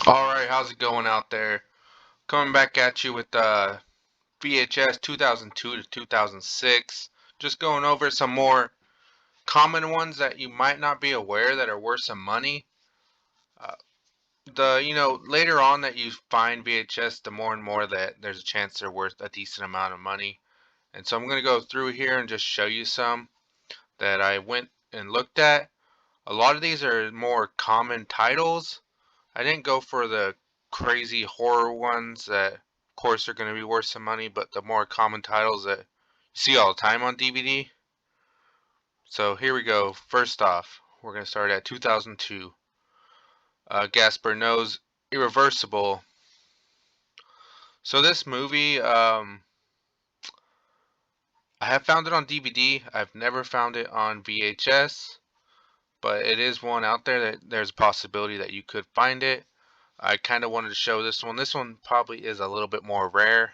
Alright, how's it going out there? Coming back at you with VHS 2002 to 2006. Just going over some more common ones that you might not be aware that are worth some money. Uh, later on that you find VHS, the more and more that there's a chance they're worth a decent amount of money. And so I'm going to go through here and just show you some that I went and looked at. A lot of these are more common titles. I didn't go for the crazy horror ones that, of course, are going to be worth some money, but the more common titles that you see all the time on DVD. So here we go. First off, we're going to start at 2002. Gaspar Noé's Irreversible. So this movie, I have found it on DVD. I've never found it on VHS, but it is one out there that there's a possibility that you could find it. I kind of wanted to show this one. This one probably is a little bit more rare.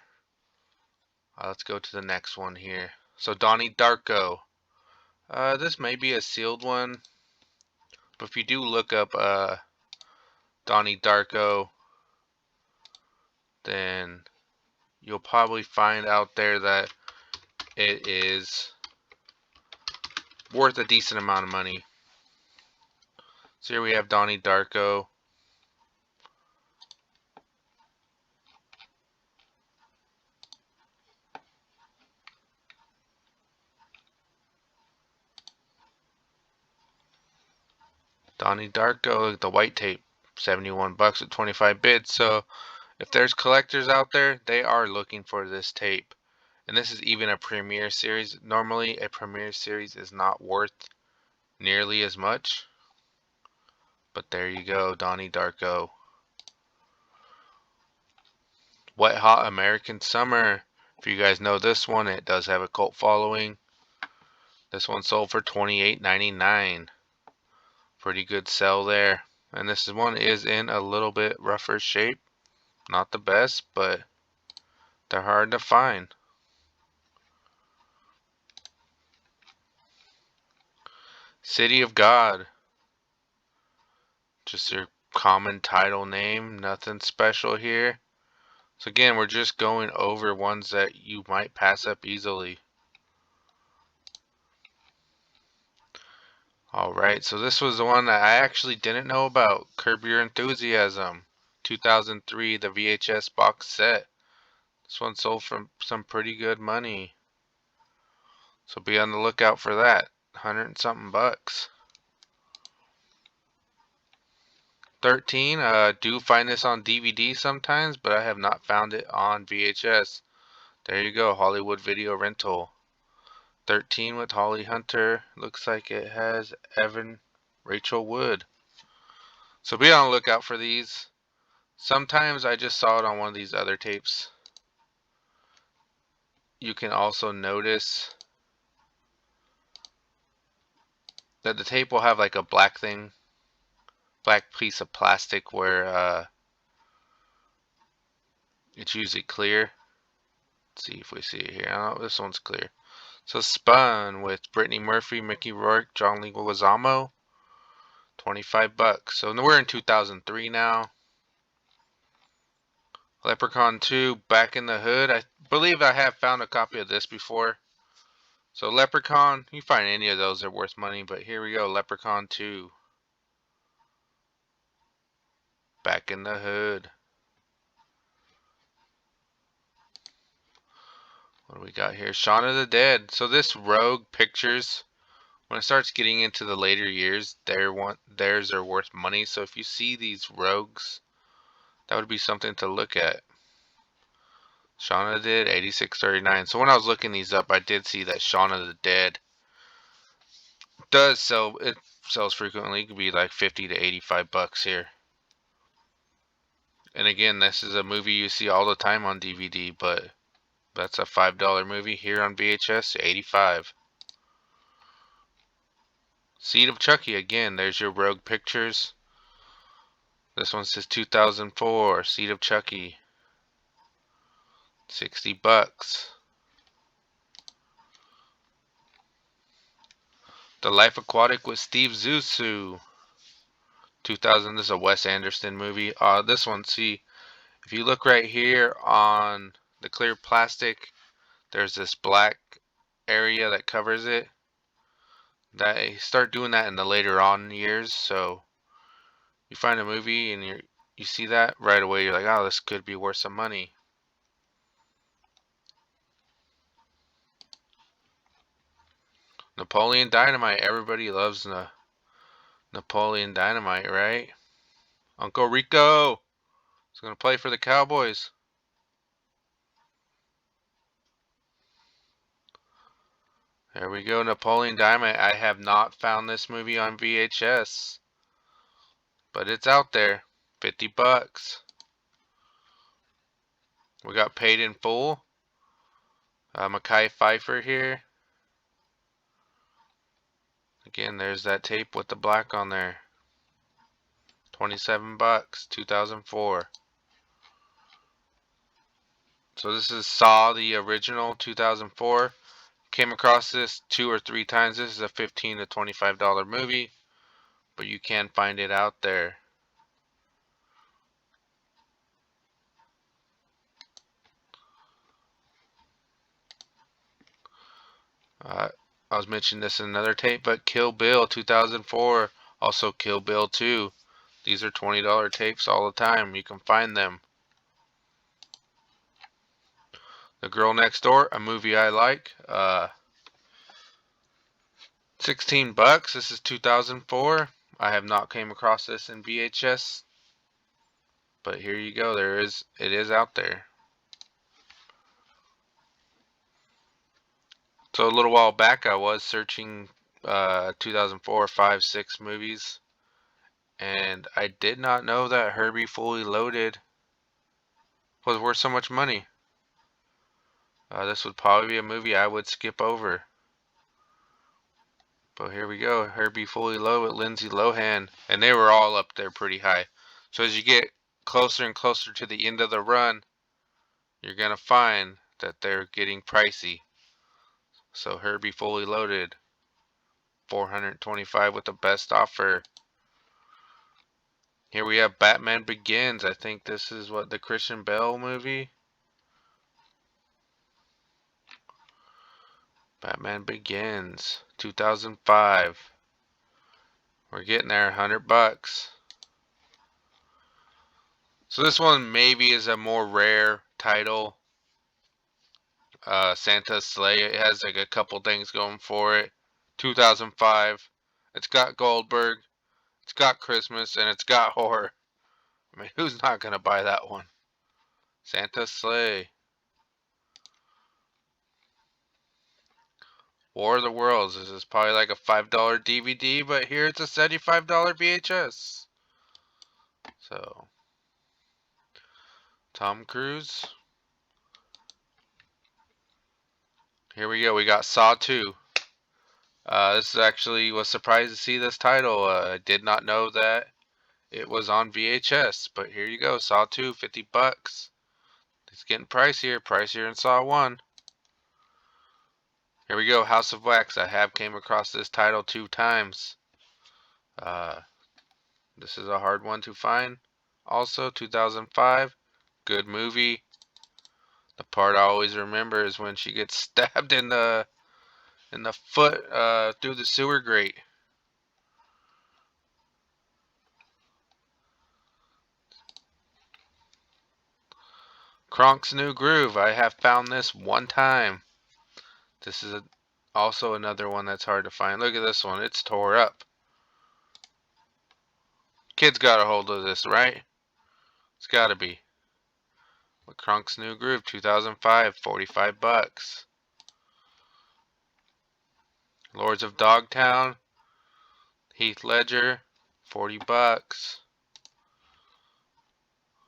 Let's go to the next one here. So Donnie Darko. This may be a sealed one, but if you do look up Donnie Darko, then you'll probably find out there that it is worth a decent amount of money. So here we have Donnie Darko. Donnie Darko, the white tape, 71 bucks at 25 bids. So if there's collectors out there, they are looking for this tape. And this is even a premiere series. Normally a premiere series is not worth nearly as much. But there you go, Donnie Darko. Wet Hot American Summer. If you guys know this one, it does have a cult following. This one sold for $28.99. Pretty good sell there. And this one is in a little bit rougher shape. Not the best, but they're hard to find. City of God. Just your common title name. Nothing special here. So again, we're just going over ones that you might pass up easily. Alright, so this was the one that I actually didn't know about. Curb Your Enthusiasm. 2003, the VHS box set. This one sold for some pretty good money. So be on the lookout for that. 100 and something bucks. 13, do find this on DVD sometimes, but I have not found it on VHS. There you go, Hollywood Video Rental. 13 with Holly Hunter. Looks like it has Evan Rachel Wood. So be on the lookout for these. Sometimes I just saw it on one of these other tapes. You can also notice that the tape will have like a black thing, black piece of plastic where it's usually clear. Let's see if we see it here. Oh, this one's clear. So Spun with Brittany Murphy, Mickey Rourke, John Leguizamo. 25 bucks. So we're in 2003 now. Leprechaun 2, Back in the Hood. I believe I have found a copy of this before. So Leprechaun, you find any of those are worth money, but here we go, Leprechaun 2. Back in the Hood. What do we got here? Shaun of the Dead. So this Rogue Pictures, when it starts getting into the later years, theirs are worth money. So if you see these Rogues, that would be something to look at. Shaun of the Dead, 86.39. So when I was looking these up, I did see that Shaun of the Dead does sell. It sells frequently. It could be like 50 to 85 bucks here. And again, this is a movie you see all the time on DVD, but that's a $5 movie here on VHS, 85. Seed of Chucky, again, there's your Rogue Pictures. This one says 2004, Seed of Chucky. 60 bucks. The Life Aquatic with Steve Zissou. 2000. This is a Wes Anderson movie. This one, see, if you look right here on the clear plastic, there's this black area that covers it. They start doing that in the later on years. So you find a movie and you see that right away. You're like, oh, this could be worth some money. Napoleon Dynamite. Everybody loves Napoleon Dynamite, right? Uncle Rico is going to play for the Cowboys. There we go, Napoleon Dynamite. I have not found this movie on VHS, but it's out there. 50 bucks. We got Paid in Full. Mekhi Phifer here. Again, there's that tape with the black on there. 27 bucks, 2004. So this is Saw, the original, 2004. Came across this 2 or 3 times. This is a $15 to $25 movie, but you can find it out there. I was mentioning this in another tape, but Kill Bill 2004, also Kill Bill 2. These are $20 tapes all the time. You can find them. The Girl Next Door, a movie I like. 16 bucks. This is 2004. I have not came across this in VHS, but here you go. It is out there. So a little while back, I was searching 2004, 5, 6 movies, and I did not know that Herbie Fully Loaded was worth so much money. This would probably be a movie I would skip over. But here we go, Herbie Fully Loaded with Lindsay Lohan, and they were all up there pretty high. So as you get closer and closer to the end of the run, you're gonna find that they're getting pricey. So Herbie Fully Loaded, $425 with the best offer. Here we have Batman Begins. I think this is what, the Christian Bale movie. Batman Begins, 2005. We're getting there, 100 bucks. So this one maybe is a more rare title. Santa's Sleigh. It has like a couple things going for it. 2005. It's got Goldberg. It's got Christmas, and it's got horror. I mean, who's not gonna buy that one? Santa's Sleigh. War of the Worlds. This is probably like a $5 DVD, but here it's a $75 VHS. So, Tom Cruise. Here we go. We got Saw 2. This actually was surprised to see this title. I did not know that it was on VHS, but here you go. Saw 2, 50 bucks. It's getting pricier than Saw 1. Here we go, House of Wax. I have came across this title 2 times. This is a hard one to find. Also, 2005. Good movie. The part I always remember is when she gets stabbed in the foot through the sewer grate. Kronk's New Groove. I have found this one time. This is also another one that's hard to find. Look at this one. It's tore up. Kids got a hold of this, right? It's got to be. But Kronk's New Groove, 2005, 45 bucks. Lords of Dogtown, Heath Ledger, 40 bucks.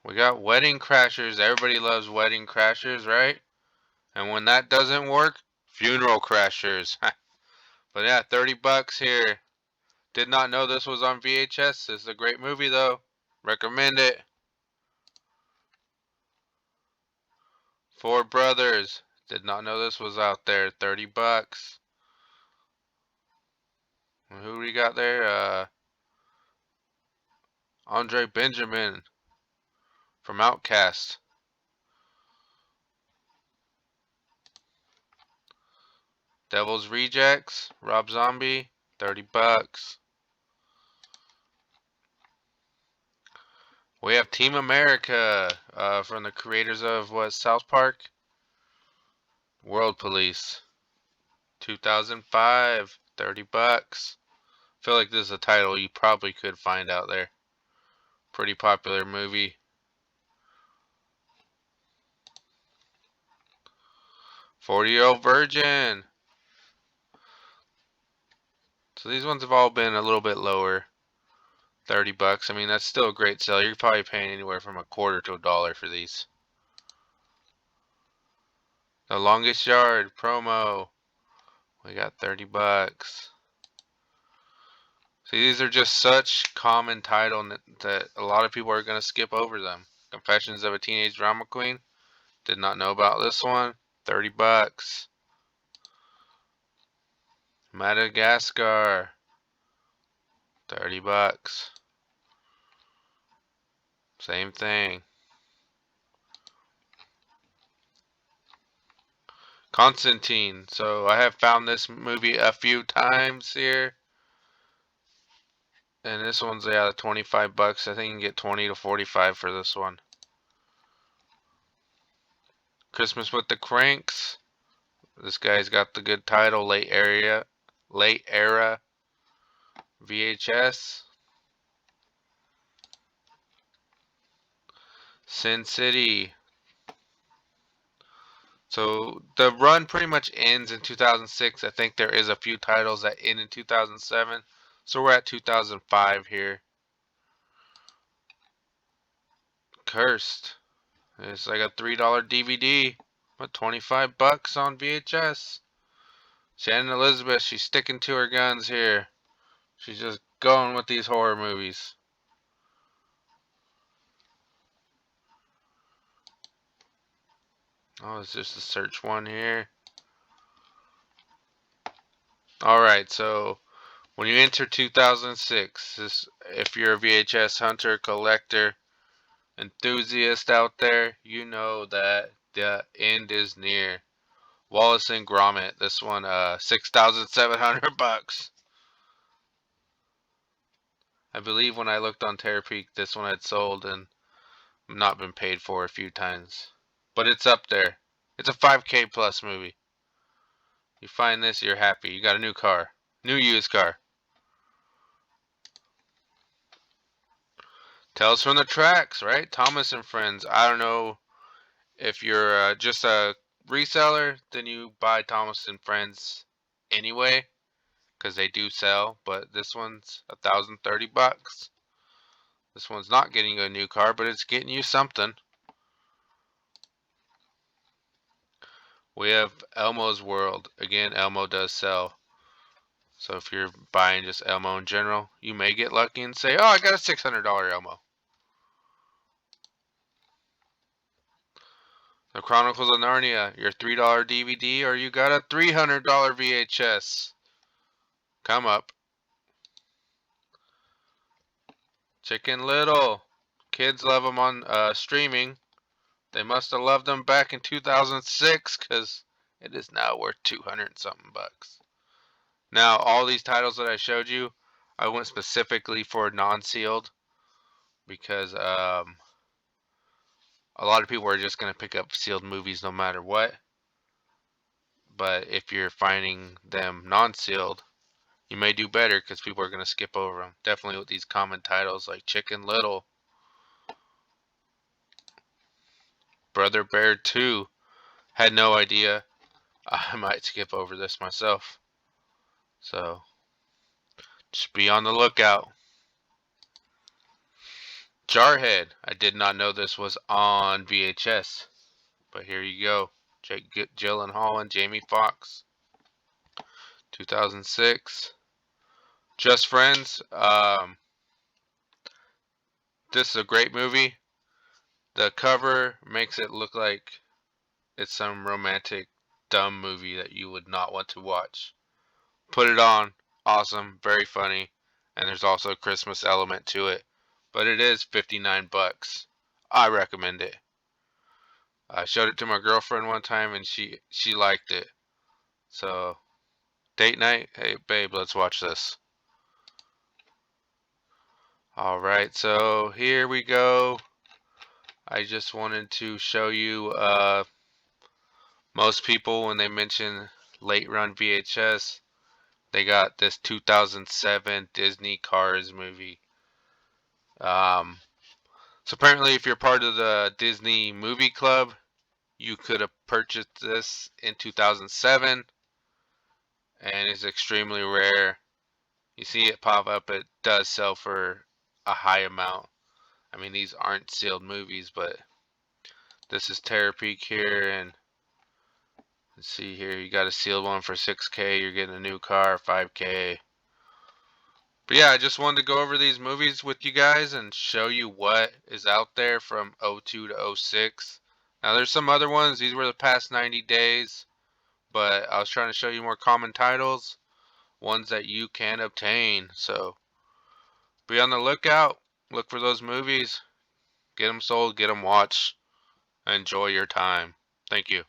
We got Wedding Crashers. Everybody loves Wedding Crashers, right? And when that doesn't work, Funeral Crashers. But yeah, 30 bucks here. Did not know this was on VHS. This is a great movie though. Recommend it. Four Brothers. Did not know this was out there. 30 bucks. Who we got there? Andre Benjamin from Outcast. Devil's Rejects, Rob Zombie, $30. We have Team America from the creators of what, South Park? World Police, 2005, $30. I feel like this is a title you probably could find out there. Pretty popular movie. 40-Year-Old Virgin. So these ones have all been a little bit lower. $30. I mean, that's still a great sale. You're probably paying anywhere from a quarter to $1 for these. The Longest Yard promo. We got $30. See, these are just such common titles that a lot of people are going to skip over them. Confessions of a Teenage Drama Queen. Did not know about this one. $30. Madagascar. $30. Same thing. Constantine. So I have found this movie a few times here. And this one's, yeah, $25. I think you can get 20 to 45 for this one. Christmas with the Cranks. This guy's got the good title, Late Era VHS. Sin City. So the run pretty much ends in 2006. I think there is a few titles that end in 2007. So we're at 2005 here. Cursed. It's like a $3 DVD, but $25 on VHS. Shannon Elizabeth, she's sticking to her guns here. She's just going with these horror movies. Oh, it's just a search one here. Alright, so when you enter 2006, if you're a VHS hunter, collector, enthusiast out there, you know that the end is near. Wallace and Gromit, this one, $6,700. I believe when I looked on Terapeak, this one had sold and not been paid for a few times. But it's up there. It's a 5K plus movie. You find this, you're happy. You got a new car. New used car. Tales from the Tracks, right? Thomas and Friends. I don't know if you're just a reseller, then you buy Thomas and Friends anyway, because they do sell. But this one's $1,030. This one's not getting a new car, but it's getting you something. We have Elmo's World. Again, Elmo does sell. So if you're buying just Elmo in general, you may get lucky and say, oh, I got a $600 Elmo. The Chronicles of Narnia, your $3 DVD, or you got a $300 VHS. Come up. Chicken Little. Kids love them on streaming. They must have loved them back in 2006 because it is now worth 200 something bucks. Now, all these titles that I showed you, I went specifically for non-sealed because a lot of people are just going to pick up sealed movies no matter what. But if you're finding them non-sealed, you may do better because people are going to skip over them. Definitely with these common titles like Chicken Little, Brother Bear 2. Had no idea. I might skip over this myself. So, just be on the lookout. Jarhead. I did not know this was on VHS. But here you go. Jake Gyllenhaal and Jamie Foxx. 2006. Just Friends. This is a great movie. The cover makes it look like it's some romantic, dumb movie that you would not want to watch. Put it on. Awesome. Very funny. And there's also a Christmas element to it. but it is 59 bucks. I recommend it. I showed it to my girlfriend one time and she liked it. So, date night, hey babe, let's watch this. All right, so here we go. I just wanted to show you most people when they mention late run VHS, they got this 2007 Disney Cars movie. Um, so apparently if you're part of the Disney Movie Club, you could have purchased this in 2007 and it's extremely rare. You see it pop up, it does sell for a high amount. I mean, these aren't sealed movies, but this is Terror Peak here, and let's see here, you got a sealed one for 6K, you're getting a new car, 5K. But yeah, I just wanted to go over these movies with you guys and show you what is out there from '02 to '06. Now there's some other ones, these were the past 90 days, but I was trying to show you more common titles, ones that you can obtain. So be on the lookout, look for those movies, get them sold, get them watched, enjoy your time. Thank you.